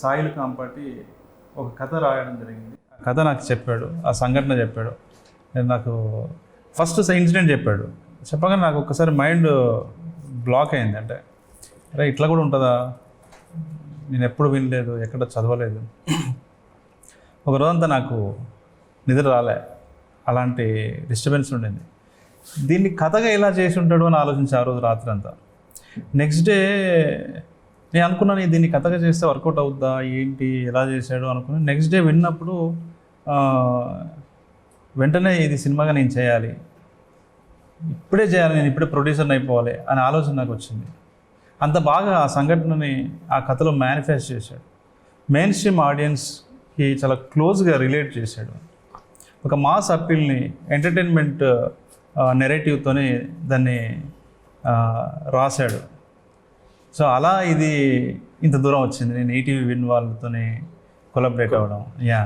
Soil కాంపాటి ఒక కథ రాయడం జరిగింది. ఆ కథ నాకు చెప్పాడు, ఆ సంఘటన చెప్పాడు. నేను నాకు ఫస్ట్ ఇన్సిడెంట్ చెప్పాడు. చెప్పగానే నాకు ఒక్కసారి మైండ్ బ్లాక్ అయింది. అంటే అరే ఇట్లా కూడా ఉంటుందా, నేను ఎప్పుడు వినలేదు, ఎక్కడ చదవలేదు. ఒక రోజంతా నాకు నిద్ర రాలే, అలాంటి డిస్టర్బెన్స్ ఉండింది. దీన్ని కథగా ఎలా చేసి ఉంటాడు అని ఆలోచించి ఆ రోజు రాత్రి అంతా. నెక్స్ట్ డే నేను అనుకున్నాను దీన్ని కథగా చేస్తే వర్కౌట్ అవుద్దా ఏంటి, ఎలా చేశాడు అనుకుని నెక్స్ట్ డే విన్నప్పుడు వెంటనే ఇది సినిమాగా నేను చేయాలి, ఇప్పుడే చేయాలి, నేను ఇప్పుడే ప్రొడ్యూసర్ని అయిపోవాలి అనే ఆలోచన నాకు వచ్చింది. అంత బాగా ఆ సంఘటనని ఆ కథలో మేనిఫెస్ట్ చేశాడు. మెయిన్ స్ట్రీమ్ ఆడియన్స్కి చాలా క్లోజ్గా రిలేట్ చేశాడు. ఒక మాస్ అప్పీల్ని ఎంటర్టైన్మెంట్ నెరేటివ్తోనే దాన్ని రాశాడు. సో అలా ఇది ఇంత దూరం వచ్చింది. నేను ఈటీవీ విన్ వాళ్ళతోనే కొలాబరేట్ అవ్వడం. యా.